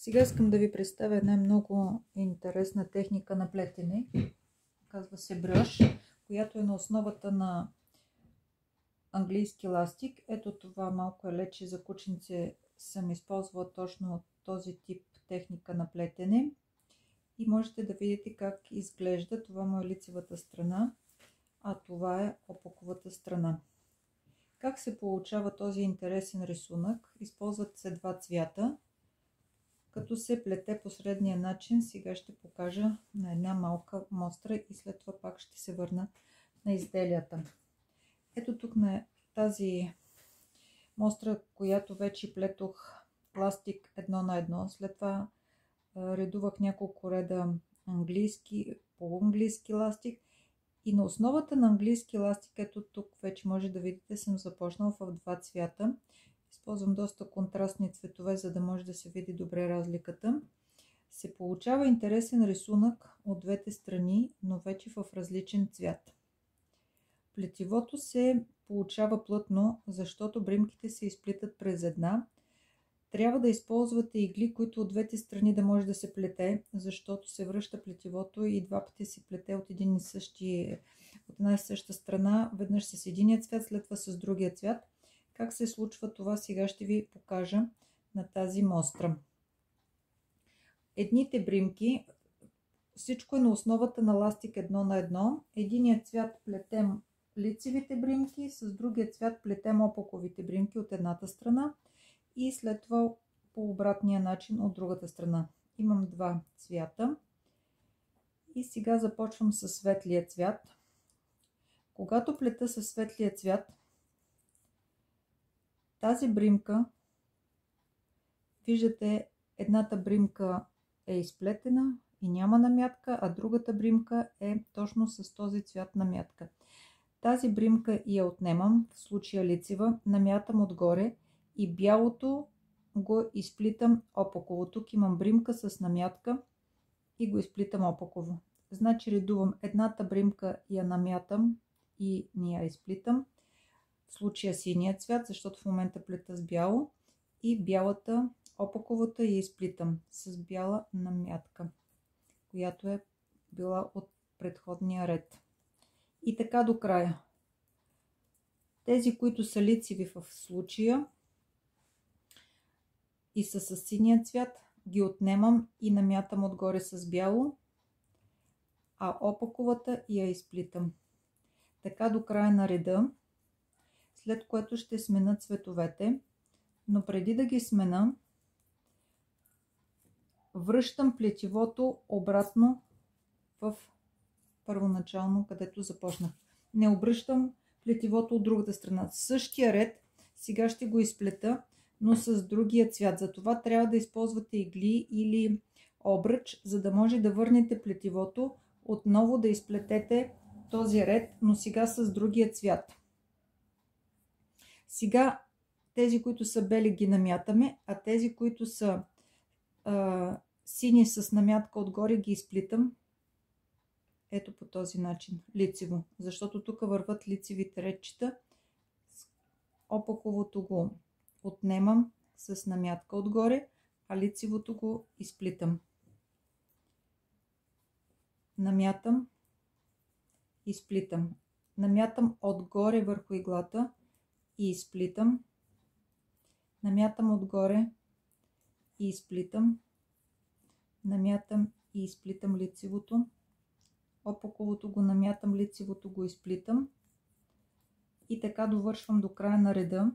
Сега искам да ви представя една много интересна техника на плетене. Казва се бръш, която е на основата на английски ластик. Ето това малко елече за кученце съм използвала точно от този тип техника на плетене. И можете да видите как изглежда. Това му е лицевата страна, а това е опаковата страна. Как се получава този интересен рисунък? Използват се два цвята, като се плете по средния начин. Сега ще покажа на една малка мостра и след това пак ще се върна на изделията. Ето тук на тази мостра, която вече плетох пластик едно на едно. След това редувах няколко реда английски, полуанглийски ластик. И на основата на английски ластик, ето тук вече може да видите, съм започнала в два цвята. Използвам доста контрастни цветове, за да може да се види добре разликата. Се получава интересен рисунък от двете страни, но вече в различен цвят. Плетивото се получава плътно, защото бримките се изплитат през една. Трябва да използвате игли, които от двете страни да може да се плете, защото се връща плетивото и два пъти се плете от една и съща страна, веднъж с единия цвят, след това с другия цвят. Как се случва това, сега ще ви покажа на тази мостра. Едните бримки, всичко е на основата на ластик едно на едно. Единият цвят плетем лицевите бримки, с другия цвят плетем опаковите бримки от едната страна и след това по обратния начин от другата страна. Имам два цвята и сега започвам с светлия цвят. Когато плета със светлия цвят, тази бримка, виждате, едната бримка е изплетена и няма намятка, а другата бримка е точно с този цвят намятка. Тази бримка я отнемам, в случая лицева, намятам отгоре и бялото го изплитам опаково. Тук имам бримка с намятка и го изплитам опаково. Значи редувам едната бримка, я намятам и не я изплитам. В случая синия цвят, защото в момента плета с бяло, и бялата опаковата я изплитам с бяла намятка, която е била от предходния ред. И така до края. Тези, които са лицеви в случая и са с синия цвят, ги отнемам и намятам отгоре с бяло, а опаковата я изплитам. Така до края на реда, след което ще смена цветовете, но преди да ги смена, връщам плетивото обратно в първоначално, където започнах. Не обръщам плетивото от другата страна. Същия ред сега ще го изплета, но с другия цвят. Затова трябва да използвате игли или обръч, за да може да върнете плетивото, отново да изплетете този ред, но сега с другия цвят. Сега тези, които са бели, ги намятаме, а тези, които са сини с намятка отгоре, ги изплитам. Ето по този начин, лицево, защото тук върват лицевите редчета. Опаковото го отнемам с намятка отгоре, а лицевото го изплитам. Намятам, изплитам. Намятам отгоре върху иглата и изплитам. Намятам отгоре и изплитам. Намятам и изплитам лицевото. Опаковото го намятам, лицевото го изплитам. И така довършвам до края на реда.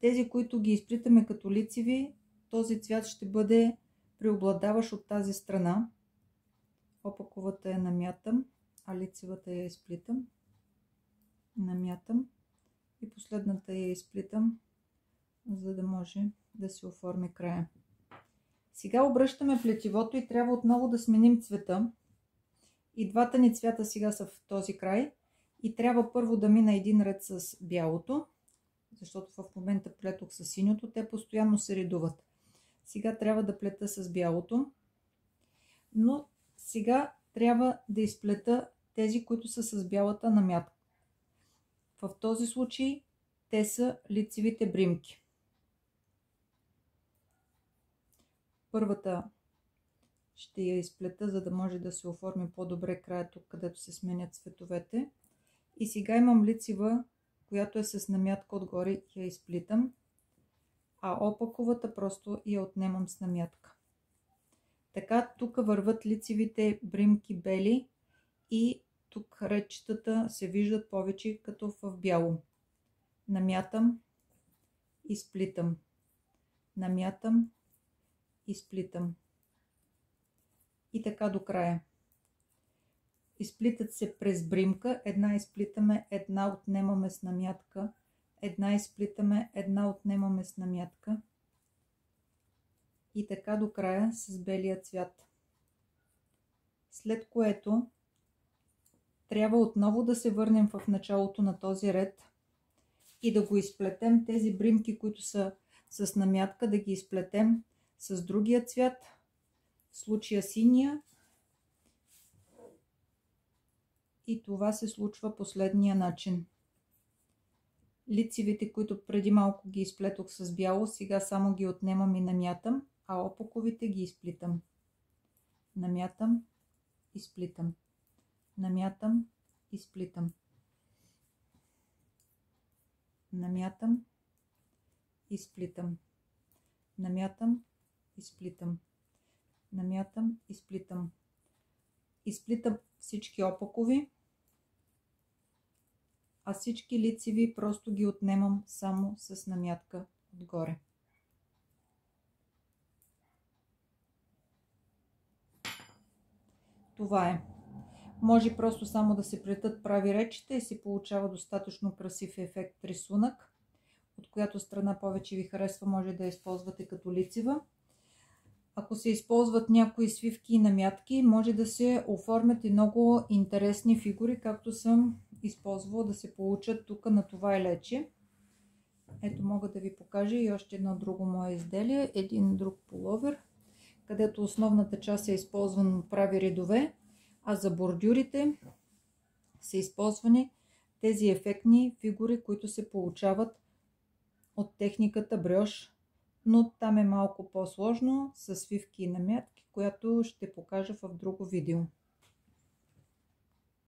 Тези, които ги изплитаме като лицеви, този цвят ще бъде преобладаващ от тази страна. Опаковата я намятам, а лицевата я изплитам. Намятам и последната я изплитам, за да може да се оформи края. Сега обръщаме плетивото и трябва отново да сменим цвета. И двата ни цвята сега са в този край. И трябва първо да мина един ред с бялото, защото в момента плетох с синьото. Те постоянно се редуват. Сега трябва да плета с бялото. Но сега трябва да изплета тези, които са с бялата намятка. В този случай те са лицевите бримки. Първата ще я изплета, за да може да се оформи по-добре края тук, където се сменят цветовете. И сега имам лицева, която е с намятка отгоре и я изплитам, а опаковата просто я отнемам с намятка. Така тук върват лицевите бримки бели и тук редчетата се виждат повече като в бяло. Намятам, изплитам, намятам, изплитам. И така до края. Изплитат се през бримка, една изплитаме, една отнемаме с намятка, една изплитаме, една отнемаме с намятка. И така до края с белия цвят. След което трябва отново да се върнем в началото на този ред и да го изплетем, тези бримки, които са с намятка, да ги изплетем с другия цвят, в случая синия. И това се случва последния начин. Лицевите, които преди малко ги изплетох с бяло, сега само ги отнемам и намятам, а опаковите ги изплитам. Намятам, изплитам. Намятам, изплитам. Намятам, изплитам. Намятам, изплитам. Намятам, изплитам. Изплитам всички опакови, а всички лицеви просто ги отнемам само с намятка отгоре. Това е. Може просто само да се плетат прави речите и се получава достатъчно красив ефект рисунък. От която страна повече ви харесва, може да я използвате като лицева. Ако се използват някои свивки и намятки, може да се оформят и много интересни фигури, както съм използвала да се получат тук на това елече. Ето, мога да ви покажа и още едно друго мое изделие, един друг пуловер, където основната част е използвана прави редове, а за бордюрите са използвани тези ефектни фигури, които се получават от техниката брьош, но там е малко по-сложно с свивки и намятки, която ще покажа в друго видео.